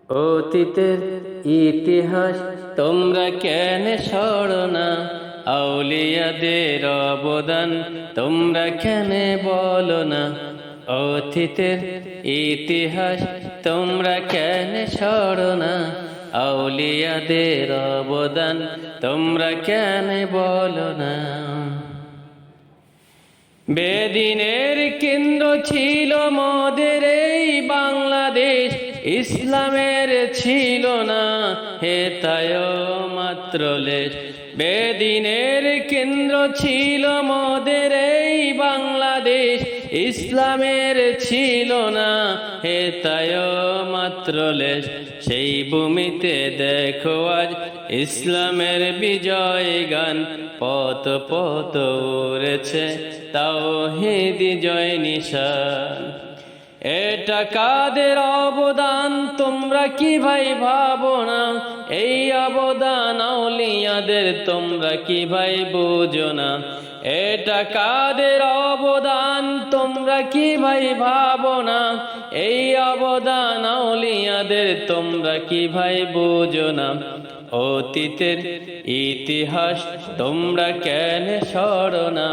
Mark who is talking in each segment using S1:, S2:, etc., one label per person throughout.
S1: অতীতের ইতিহাস তোমরা কেন সরো না? আউলিয়াদের অবদান তোমরা কেন বলো না? অতীতের ইতিহাস তোমরা কেন সরো না? আউলিয়াদের অবদান তোমরা কেন বলো না? বেদিনের কেন্দ্র ছিল মোদের এই বাংলাদেশ, ইসলামের ছিল না হেতায় মাত্র লেশ। বেদিনের কেন্দ্র ছিল মোদের এই বাংলাদেশ, ইসলামের ছিল না হেতায় মাত্র লেশ। সেই ভূমিতে দেখো আজ ইসলামের বিজয় গান, পত পত উড়েছে তাওহীদি জয় নিশান। এটা কাদের অবদান তোমরা কি ভাই ভাবো না? এই অবদান আউলিয়াদের তোমরা কি ভাই বুঝো না? এটা কাদের অবদান তোমরা কি ভাই ভাবো না? এই অবদান আউলিয়াদের তোমরা কি ভাই বুঝো না? অতীতের ইতিহাস তোমরা কেন সরো না?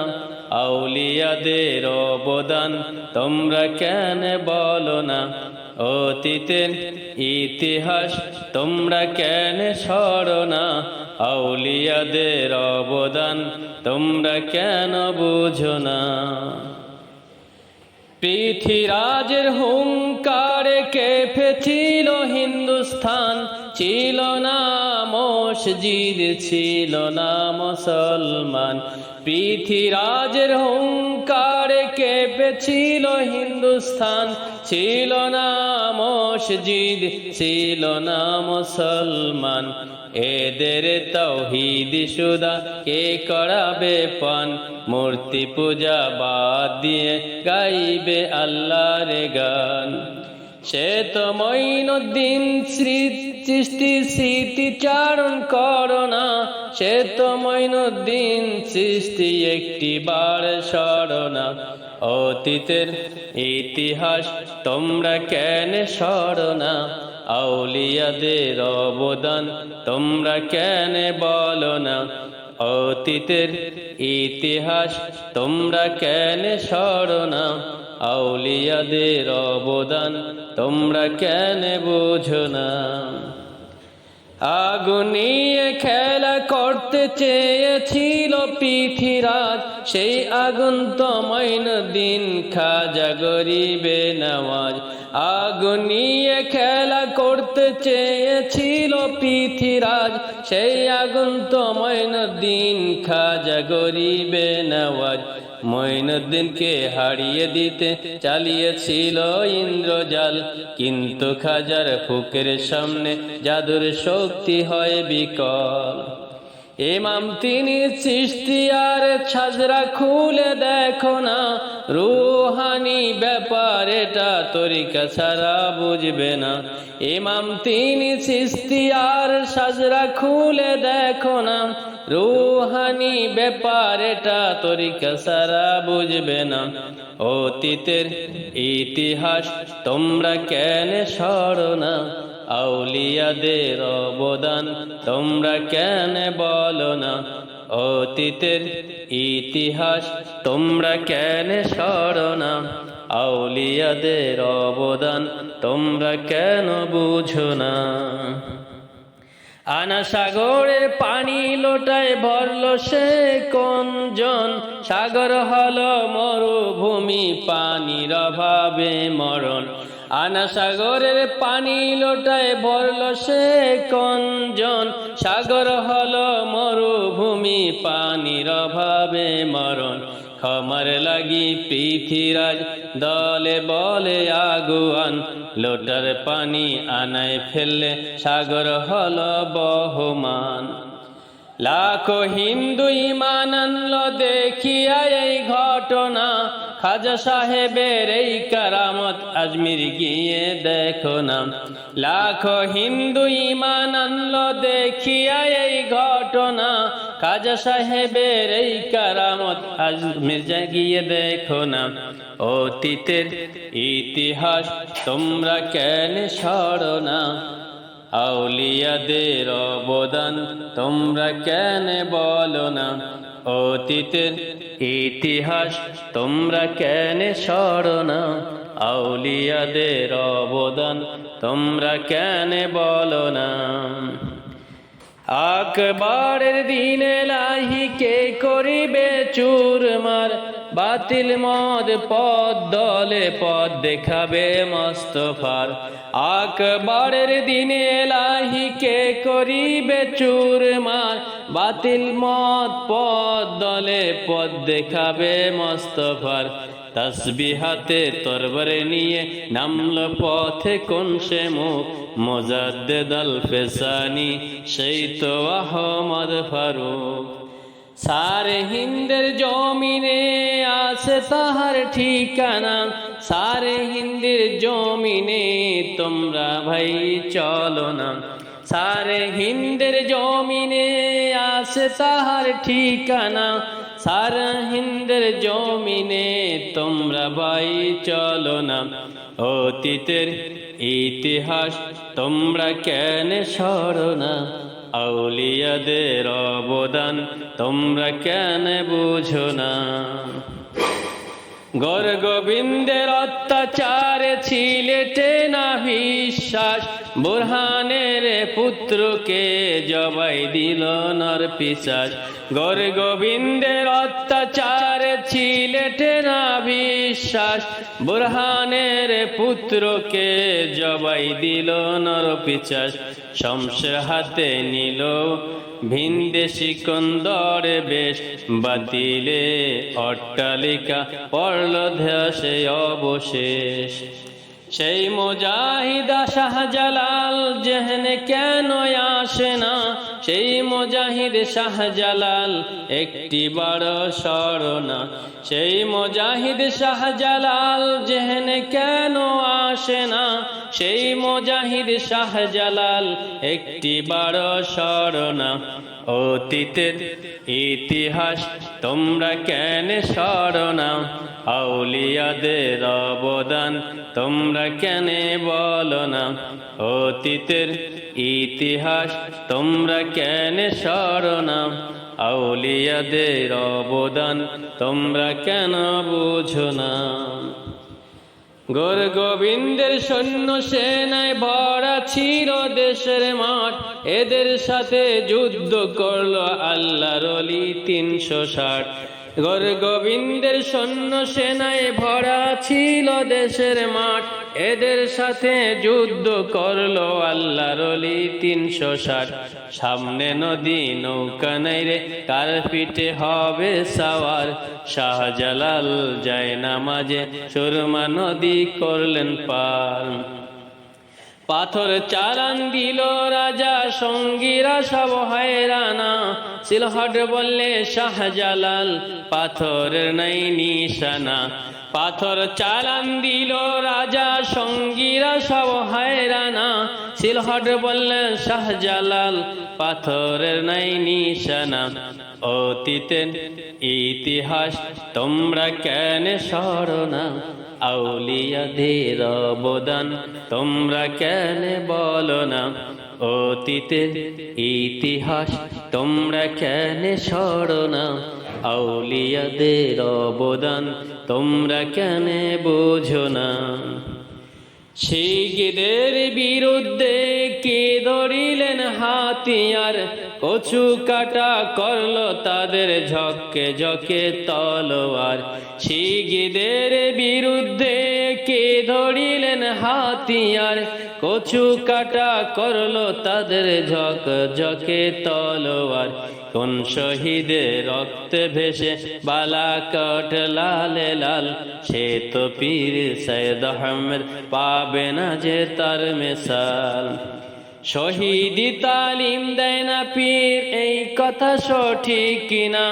S1: আউলিয়াদের অবদান তোমরা কেন বলো না? অতীতের ইতিহাস তোমরা কেন সরো না? আউলিয়াদের অবদান তোমরা কেন বুঝো না? পৃথিবীরাজের হুঙ্কারে কেঁপেছিল হিন্দুস্থান, ছিল না মসজিদ, ছিল না মুসলমান। পৃথিবীরাজের হুঙ্কারে কেঁপেছিল হিন্দুস্থান, ছিল না মসজিদ, ছিল না মুসলমান। এদের তাওহীদি সুদা কে করাবে পান? মূর্তি পূজা বাদ দিয়ে গাইবে আল্লাহর গান। সে তো মঈনুদ্দিন চিশতি স্মৃতিচারণ করো না, সে তো মঈনুদ্দিন চিশতি একটি বার সরো না। অতীতের ইতিহাস তোমরা কেন সরো না? আউলিয়াদের অবদান তোমরা কেন বলো না? অতীতের ইতিহাস তোমরা কেন সরো না? আউলিয়াদের অবদান তোমরা কেন বুঝো না? আগুন নিয়ে খেলা করতে চেয়েছিল পৃথিবীরাজ, সেই আগুন তো মঈনুদ্দিন খাজা গরিবে নওয়াজ। আগুন নিয়ে খেলা করতে চেয়েছিল পৃথিবীরাজ, সেই আগুন তো মঈনুদ্দিন খাজা গরিবে নওয়াজ। মঈনুদ্দিনকে হারিয়ে দিতে চালিয়েছিল ইন্দ্রজাল, কিন্তু খাজার ফুকের সামনে জাদুর শক্তি হয় বিকল। ইমাম তিনি চিশতিয়ার ছাজরা খুলে দেখো না, রুহানি ব্যাপার এটা তরিকা ছাড়া বুঝবে না। ইমাম তিনি চিশতিয়ার ছাজরা খুলে দেখো না, রুহানি ব্যাপার এটা তরিকা ছাড়া বুঝবে না। অতীতের ইতিহাস তোমরা কেন সরো না? আউলিয়াদের অবদান তোমরা কেন বলো না? অতীতের ইতিহাস তোমরা কেন সরো না? আউলিয়াদের অবদান তোমরা কেন বুঝো না? আনা সাগরের পানি লোটায় ভরলো সে কোন জন? সাগর হলো মরুভূমি, পানির অভাবে মরণ। আনা সাগরের পানি লোটায় ভরলো সে কোন জন? সাগর হলো মরুভূমি, পানির অভাবে মরণ। ক্ষমার লাগি পৃথিবীরাজ দলে বলে আগুয়ান, লোটার পানি আনায় ফেললে সাগর হলো বহমান। লাখো হিন্দু ঈমান আনলো দেখিয়া এই ঘটনা, খাজা সাহেবের এই কারামত আজমির গিয়ে দেখো না। লাখো হিন্দু ঈমান আনলো দেখিয়া এই ঘটনা, খাজা সাহেবের এই কারামত আজমির গিয়ে দেখো না। অতীতের ইতিহাস তোমরা কেন সরো না, আউলিয়াদের অবদান তোমরা কেন বলো না। অতীতের ইতিহাস তোমরা কেন সরো না, আউলিয়াদের অবদান তোমরা কেন বলো না। আকবরের দিনে লাহিকে করিবে চুরমার, বাতিল মদ পদ দলে পদ দেখাবে মোস্তফার। আকবরের দিনে লাহিকে করিবে চুরমার, বাতিল মদ পদ দলে পদ দেখাবে মোস্তফার। তসবিহাতে তরবারে নিয়ে নামলো পথে কোন সে মুখ, মুজাদ্দেদ আল ফেসানি সেই তো আহমদ ফারুক। সারে হিন্দের জমিনে আছে তাহার ঠিকানা, সারে হিন্দের জমিনে তোমরা ভাই চলো না। সারে হিন্দের জমিনে আছে তাহার ঠিকানা, সারা হিন্দের জমিনে তোমরা ভাই চলো না। অতীতের ইতিহাস তোমরা কেন সরো না, আউলিয়াদের অবদান তোমরা কেন বুঝো না। গৌর গোবিন্দের অত্যাচারে ছিলেটে না বিশ্বাস, বুরহানের পুত্রকে জবাই দিল নর পিশাচ। গৌর গোবিন্দের অত্যাচারে ছিলেটে না বিশ্বাস, বুরহানের পুত্রকে জবাই দিল নর পিশাচ। শমশের হাতে নিল ভিনদেশি কন্দরে বেশ, বাতিলে অট্টালিকা পড়ল ধ্বসে অবশেষ। সেই মুজাহিদা শাহজালাল জেহনে কেন আসে না, সেই মুজাহিদ শাহজালাল একটি বড় স্মরণা। সেই মুজাহিদ শাহজালাল জেহনে কেন আসে না, সেই মুজাহিদ শাহজালাল একটি বড় স্মরণা। অতীতের ইতিহাস তোমরা কেন সরো না, আউলিয়াদের অবদান তোমরা কেন বলো না। অতীতের ইতিহাস তোমরা কেন সরো না, আউলিয়াদের অবদান তোমরা কেন বুঝো না। গৌর গোবিন্দের সৈন্য সেনায় ভরা ছিল দেশের মাঠ, এদের সাথে যুদ্ধ করলো আল্লাহর ওলি 360। গৌর গোবিন্দের সৈন্য সেনায় ভরা ছিল দেশের মাঠ, এদের সাথে যুদ্ধ করলো আল্লাহর ওলি 360। সামনে নদী নৌকা নাই রে, কার পিঠে হবে সাওয়ার, শাহজালাল যায় নামাজে সুরমা নদী করলেন পার। পাথর চালান দিল রাজা সঙ্গীরা সব হয়রানা, সিলহট বললে শাহজালাল পাথরের নাই নিশানা। পাথর চালান দিল রাজা সঙ্গীরা সব হয়রানা, সিলহট বললে শাহজালাল পাথরের নাই নিশানা। অতীতের ইতিহাস তোমরা কেন সরো না, আউলিয়াদের অবদান তোমরা কেন বলো না। অতীতের ইতিহাস তোমরা কেন সরো না, আউলিয়াদের অবদান তোমরা কেন বোঝো না। শিখদের বিরুদ্ধে কে ধরিলেন হাতিয়ার, কচু কাটা করলো তাদের ঝকে ঝকে তলোয়ার। শিখদের বিরুদ্ধে কে ধরিলেন হাতিয়ার, কচু কাটা করলো তাদের ঝক ঝকে তলোয়ার। কোন শহীদের রক্তে ভেসে বালাকট লালে লাল, সে তো পীর সৈয়দ আহমেদ পাবে না যে তার মিসাল। শহীদি তালিম দেয় না পীর, এই কথা সঠিক কিনা?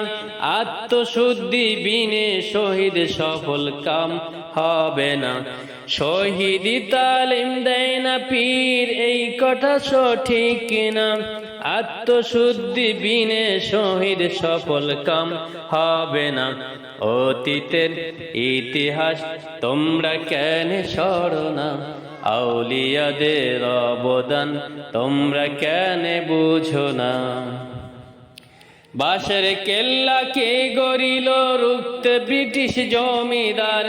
S1: আত্মশুদ্ধি বিনে শহীদ সফল কাম হবে না। শহীদি তালিম দেয় না পীর, এই কথা সঠিক কিনা? আত্মশুদ্ধি বিনে শহীদ সফল কাম হবে না। অতীতের ইতিহাস তোমরা কেন সরো না? আউলিয়াদের অবদান তোমরা কেন বুঝো না? বাঁশের কেল্লা কে গড়িল রুখতে ব্রিটিশ জমিদার,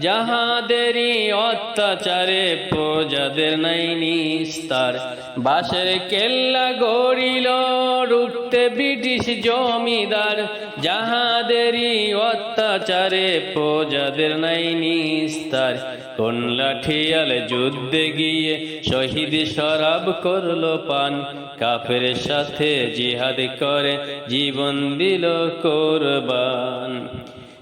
S1: যাহাদেরই অত্যাচারে প্রজাদের নাই নিস্তার। বাঁশের কেল্লা গড়িল রুখতে ব্রিটিশ জমিদার, যাহাদেরই অত্যাচারে প্রজাদের নাই নিস্তার। কোন লাঠিয়াল যুদ্ধে গিয়ে শহীদ শরাব করলো পান, কাফের সাথে জিহাদ করে জীবন দিল কোরবান।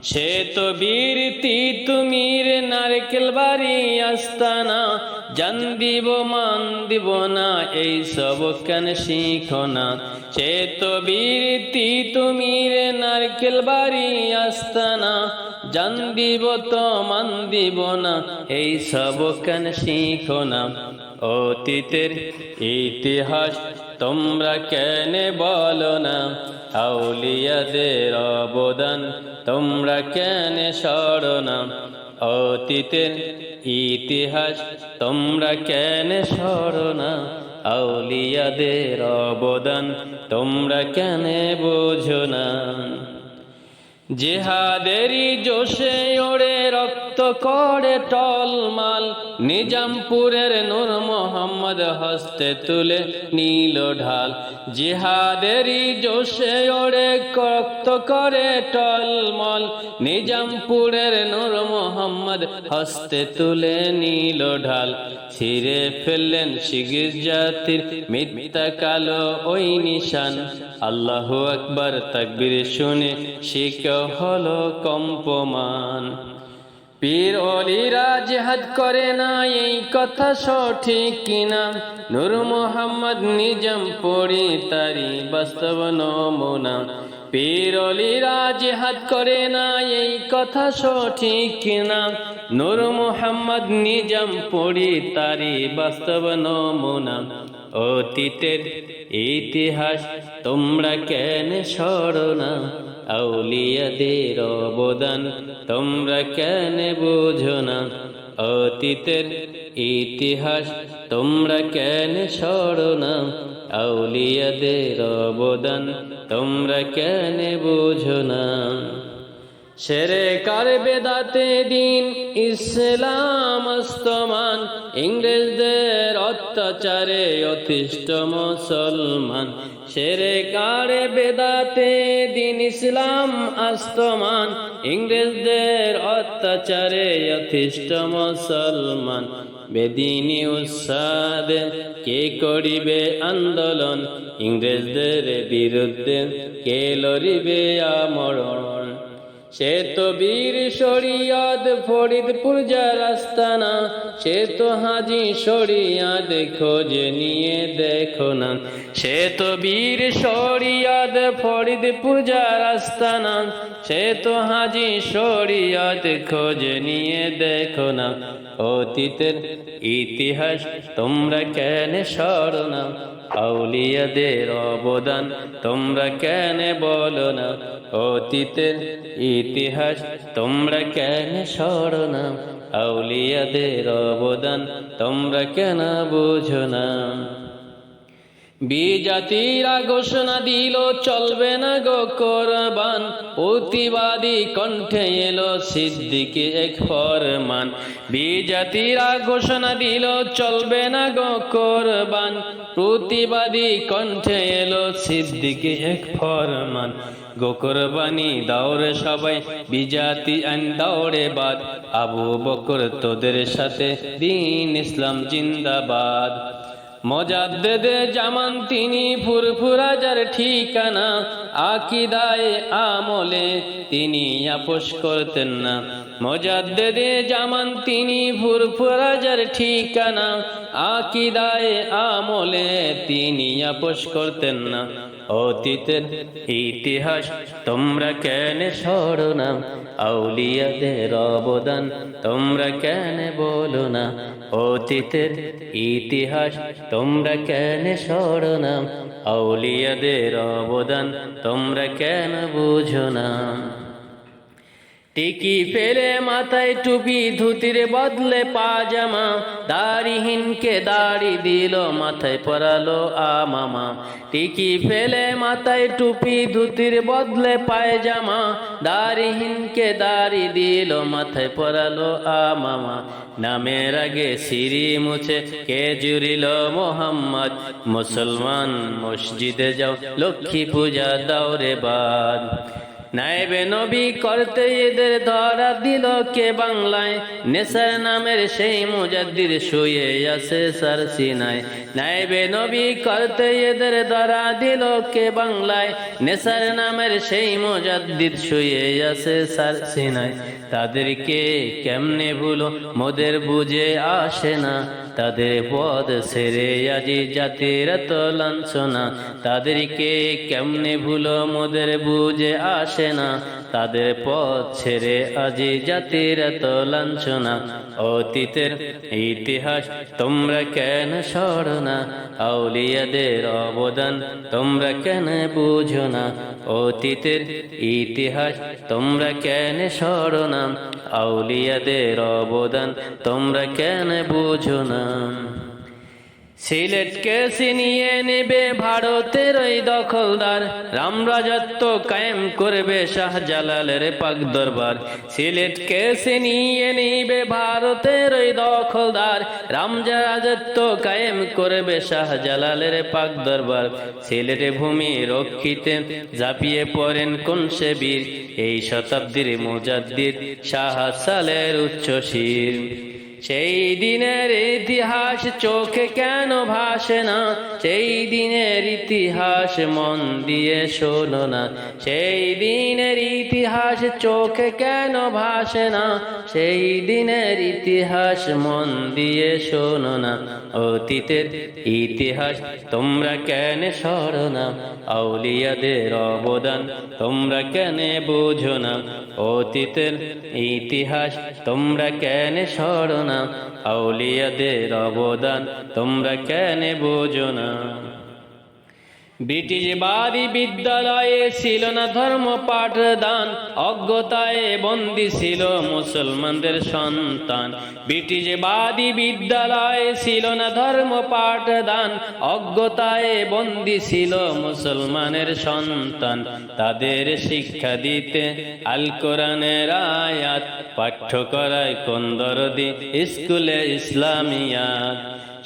S1: সে তো বীর তিতুমির নারকেল বাড়ি আস্তানা, জান দিব মান দিব না এই সব কেন শিখো না? সে তো বীর তিতুমির নারকেল বাড়ি আস্তানা, জান দিব তো মান দিব না এই সব কেন শিখো না? অতীতের ইতিহাস তোমরা কেন বলো না? আউলিয়াদের অবদান তোমরা কেন সরো না? অতীতের ইতিহাস তোমরা কেন সরো না? আউলিয়াদের অবদান তোমরা কেন বোঝো না? জিহাদেরই জোশে ওড়ে রক্ত করে টলমাল, নিজামপুরের নূর মোহাম্মদ হস্তে তুলে নীল ঢাল। জিহাদেরই জোশে ওড়ে রক্ত করে টলমল, নিজামপুরের নূর মোহাম্মদ হস্তে তুলে নীল ঢাল। ছিঁড়ে ফেললেন শিখ জাতির মিথ্যা কালো ওই নিশান, আল্লাহু আকবার তাকবীর শুনে শিখ হলো কম্পমান। পীর ওলিরা জিহাদ করে না এই কথা সঠিক কিনা? নূর মোহাম্মদ নিজাম পড়ি তারি বাস্তব নমুনা। পীর ওলিরা জিহাদ করে না এই কথা সঠিক কিনা? নূর মোহাম্মদ নিজাম পড়ি তারি বাস্তব নমুনা। অতীতের ইতিহাস তোমরা কেন সরো না? আউলিয়াদের অবদান তোমরা কেন বুঝো না? অতীতের ইতিহাস তোমরা কেন সরো না? আউলিয়াদের অবদান তোমরা কেন বুঝো না? শিরক বেদাতে দিন ইসলাম আস্তমান, ইংরেজদের অত্যাচারে অতিষ্ঠ মুসলমান। শিরক বেদাতে দিন ইসলাম আস্তমান, ইংরেজদের অত্যাচারে অতিষ্ঠ মুসলমান। বেদিনী উস্তাদ কে করিবে আন্দোলন, ইংরেজদের বিরুদ্ধে কে লড়িবে আমরণ। সে তো বীর শরিয়ত ফরিদপুর যার আস্তানা, সে তো হাজি শরিয়ত খোঁজে নিয়ে দেখো না। সে তো বীর শরিয়ত ফরিদপুর যার আস্তানা, সে তো হাজি শরিয়ত খোঁজে নিয়ে দেখো না। অতীতের ইতিহাস তোমরা কেন সরো না? আউলিয়াদের অবদান তোমরা কেন বলো না? অতীতের ইতিহাস তোমরা কেন সরো না? আউলিয়াদের অবদান তোমরা কেন বুঝো না? বিজাতিরা ঘোষণা দিল চলবে না গো কোরবান, প্রতিবাদী কণ্ঠে এলো সিদ্দিকী এক ফরমান। বিজাতিরা ঘোষণা দিল চলবে না গো কোরবান, প্রতিবাদী কণ্ঠে এলো সিদ্দিকী এক ফরমান। গো কোরবানি দাওরে সবাই, বিজাতি আইন দাওরে বাদ, আবু বকর তোদের সাথে, দিন ইসলাম জিন্দাবাদ। মোজাদ্দেদে জামান তিনি ফুরফুরা যার ঠিকানা, আকিদায়ে আমলে তিনি আপোষ করতেন না। মুজাদ্দিদে জামান তিনি ফুরফুরাজের ঠিকানা, আকীদায়ে আমলে তিনি আপোষ করতেন না। অতীতের ইতিহাস তোমরা কেন সরো না, আউলিয়াদের অবদান তোমরা কেন বলো না। অতীতের ইতিহাস তোমরা কেন সরো না, আউলিয়াদের অবদান তোমরা কেন বুঝো না। টিকি ফেলে মাথায় টুপি, ধুতির বদলে পাজামা, দাড়িহীনকে দাড়ি দিল, মাথায় পরালো আমামা। টিকি ফেলে মাথায় টুপি, ধুতির বদলে পায়জামা, দাড়িহীনকে দাড়ি দিল, মাথায় পরালো আমামা। নামের আগে সিঁড়ি মুছে কে জুড়িল মোহাম্মদ, মুসলমান মসজিদে যাও লক্ষ্মী পূজা দাও রে বাদ। নায়েবে নবী করতে এদের ধরা দিল কে বাংলায়, নেসার নামের সেই মুজাদ্দিদ শুয়ে আছে সার সিনায়। নায়েবে নবী করতে এদের ধরা দিল কে বাংলায়, নেসার নামের সেই মুজাদ্দিদ শুয়ে আছে সার সিনায়। তাদেরকে কেমনে ভুলো মোদের বুঝে আসে না, তাদের পদ ছেড়ে আজি জাতির এত লাঞ্ছনা। তাদেরকে কেমনে ভুলো মোদের বুঝে আসে না, তাদের পথ ছেড়ে আজি জাতির এত লাঞ্ছনা। অতীতের ইতিহাস তোমরা কেন সরো না, আউলিয়াদের অবদান তোমরা কেন বুঝো না। অতীতের ইতিহাস তোমরা কেন সরো না, আউলিয়াদের অবদান তোমরা কেন বুঝো না। সিলেটকে ছিনিয়ে নেবে ভারতের ওই দখলদার, রামরাজত্ব কায়েম করবে শাহজালালের পাক দরবার। সিলেটকে ছিনিয়ে নেবে ভারতের ওই দখলদার, রামরাজত্ব কায়েম করবে শাহজালালের পাক দরবার। সিলেটে ভূমি রক্ষিতে ঝাঁপিয়ে পড়েন কোন সে বীর, এই শতাব্দীর মুজাদ্দিদ শাহ সালের উচ্চ শির। সেই দিনের ইতিহাস চোখে কেন ভাসে না, সেই দিনের ইতিহাস মন দিয়ে শোনো না। সেই দিনের ইতিহাস চোখে কেন ভাসে না, সেই দিনের ইতিহাস মন দিয়ে শোনো না। অতীতের ইতিহাস তোমরা কেন সরো না, আউলিয়াদের অবদান তোমরা কেন বুঝো না। অতীতের ইতিহাস তোমরা কেন সরো না, আউলিয়াদের অবদান তোমরা কেন বোঝো না। ব্রিটিশবাদী বিদ্যালয়ে ছিল না ধর্ম পাঠদান, অজ্ঞতায় বন্দী ছিল মুসলমানদের সন্তান। ব্রিটিশবাদী বিদ্যালয়ে ছিল না ধর্ম পাঠদান, অজ্ঞতায় বন্দী ছিল মুসলমানের সন্তান। তাদের শিক্ষা দিতে আল কোরআনের আয়াত, পাঠ্য করায় কোন দরদি স্কুলে ইসলামিয়াত।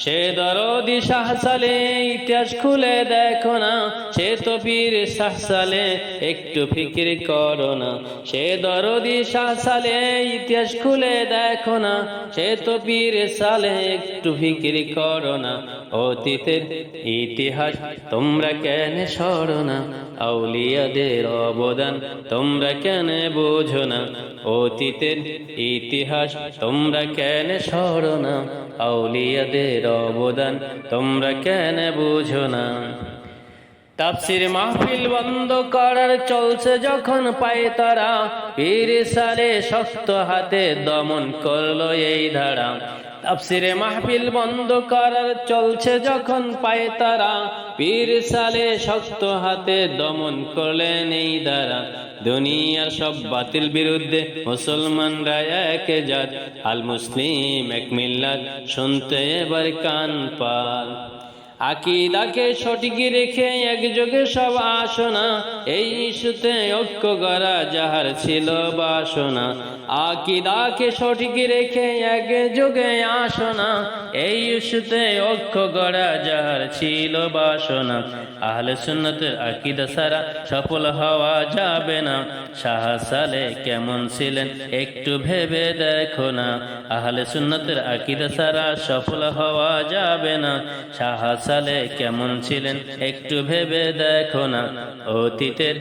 S1: সে দরদি শাহ সালে ইতিহাস খুলে দেখো না, সে তো পীর শাহ সালে একটু ফিকির করো না। সে দরদি শাহ সালে ইতিহাস খুলে দেখো না, সে তো পীর সালে একটু ফিকির করো না। অতীতের ইতিহাস তোমরা কেন সরো না, আউলিয়াদের অবদান তোমরা কেন বোঝো না। অতীতের ইতিহাস তোমরা কেন সরো না, আউলিয়াদের অবদান তোমরা কেন বুঝো না। তাফসির মাহফিল বন্ধ করার চলছে যখন পায় তারা, পীর সালে শক্ত হাতে দমন করলো এই ধারা। তাফসিরে মাহফিল বন্ধ করার চলছে যখন পায় তারা, পীর সালে শক্ত হাতে দমন করলেন এই ধারা। দুনিয়ার সব বাতিল বিরুদ্ধে মুসলমানরা এক জাত, আল মুসলিম এক মিল্লাত শুনতে এবার কান পাল। আকীদাকে সঠিক রেখে একযোগে সব আসনা, এই ইস্যুতে ঐক্য গড়া যাহার ছিল বাসনা। আকীদাকে সঠিক রেখে একযোগে আসনা, এই ইস্যুতে ঐক্য গড়া যাহার ছিল বাসনা। আহলে সুন্নতের আকীদা ছাড়া সফল হওয়া যাবে না, শাহ সালে কেমন ছিলেন একটু ভেবে দেখো না। আহলে সুন্নতের আকীদা ছাড়া সফল হওয়া যাবে না, শাহ সালে কেমন ছিলেন একটু ভেবে দেখো না। অতীতের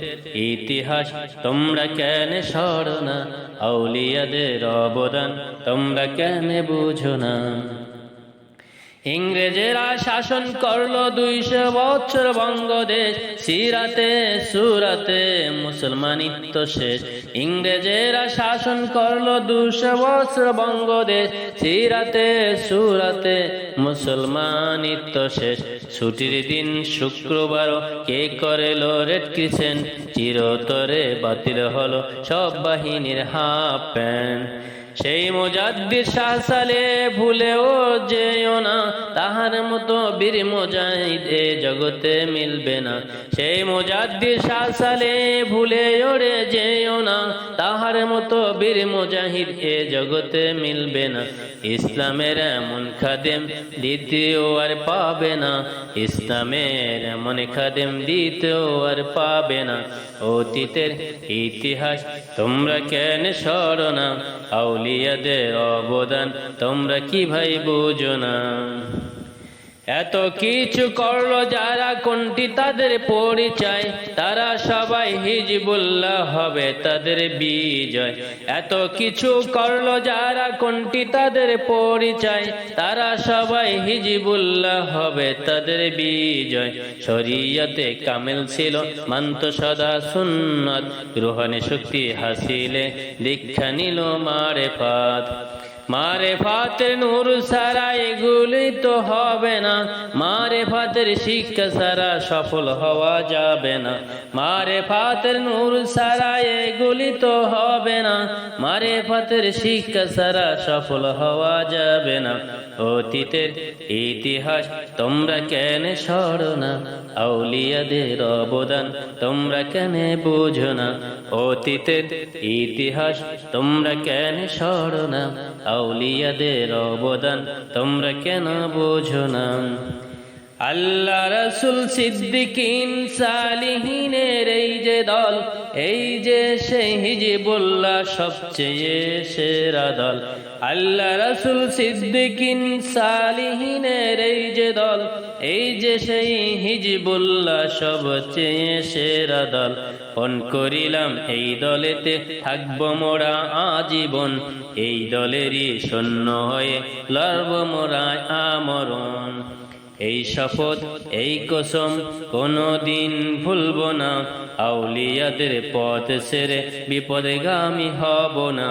S1: ইতিহাস তোমরা কেন সরো না, আউলিয়া আউলিয়াদের অবদান তোমরা কেন বুঝো না? ইংরেজেরা শাসন করলো 200 বছর বঙ্গদেশ, সিরাতে সুরাতে মুসলমানিত্ব শেষ। ইংরেজেরা শাসন করলো 200 বছর বঙ্গদেশ, সিরাতে সুরাতে মুসলমানিত্ব শেষ। ছুটির দিন শুক্রবার কে করেলো রেড ক্রিসেন্ট, চিরতরে বাতিল হলো সব বাহিনীর হাফ প্যান্ট। সেই মুজাদ্দিদ শাহ সালে ভুলেও যেও না, তাহার মতো বীর মুজাহিদ এ জগতে মিলবে না। সেই মুজাদ্দিদ শাহ সালে ভুলেও রে যেও না, তাহার মতো বীর মুজাহিদ এ জগতে মিলবে না। ইসলামের এমন খাদেম দ্বিতীয় আর পাবে না, ইসলামের এমন খাদেম দ্বিতীয় আর পাবে না। অতীতের ইতিহাস তোমরা কেন সরো না, আউলিয়াদের অবদান তোমরা কি ভাই বুঝো না? এত কিছু করলো যারা, কোনটি তাদের পরিচয়? তারা সবাই হিজবুল্লাহ, হবে তাদের বিজয়। এত কিছু করলো যারা, কোনটি তাদের পরিচয়? তারা সবাই হিজবুল্লাহ, হবে তাদের বিজয়। শরীয়তে কামেল ছিল, মানত সদা সুন্নাত, রুহানি শক্তি হাসিলে দীক্ষা নিল মারেফাত। মারেফাতের নূর সারা এগুলি তো হবে না, মারেফাতের শিক্ষা সারা সফল হওয়া যাবে না। মারেফাতের নূর সারা এগুলি তো হবে না, মারেফাতের শিক্ষা সারা সফল হওয়া যাবে না। অতীতের ইতিহাস তোমরা কেন সরো না, আউলিয়াদের অবদান তোমরা কেন বুঝো না? অতীতের ইতিহাস তোমরা কেন সরো না, আউলিয়াদের অবদান তোমরা কেন বুঝো না? আল্লাহ রাসূল সিদ্দিকিন সালিহিনের এই যে দল, এই যে সেই হিজবুল্লাহ সবচেয়ে সেরা দল। আল্লাহ রাসূল সিদ্দিকিন সালিহিনের এই যে দল, এই যে সেই হিজবুল্লাহ সবচেয়ে সেরা দল। পণ করিলাম এই দলেতে থাকবো মোরা আজীবন, এই দলেরই সৈন্য হয়ে লড়ব মোরা আমরণ। এই শপথ এই কসম কোনদিন ভুলব না, আউলিয়াদের পথ ছেড়ে বিপদগামী হব না।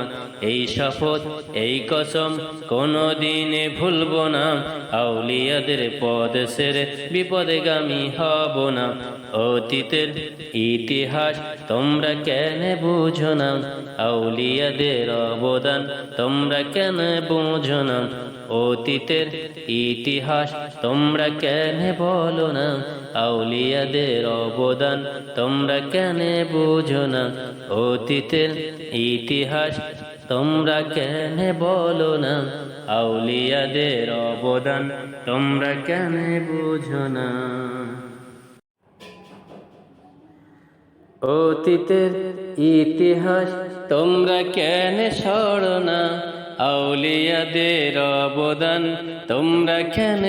S1: এই শপথ এই কসম কোনদিন ভুলব না, আউলিয়াদের পথ ছেড়ে বিপদগামী হব না। অতীতের ইতিহাস তোমরা কেন বুঝো না, আউলিয়াদের অবদান তোমরা কেন বুঝো না? অতীতের ইতিহাস তোমরা কেন বলো না, আউলিয়াদের অবদান তোমরা কেন বুঝো না? অতীতের ইতিহাস তোমরা কেন বলো না, আউলিয়াদের অবদান তোমরা কেন বুঝো না? অতীতের ইতিহাস তোমরা কেন সরো না, আউলিয়াদের অবদান তোমরা কেন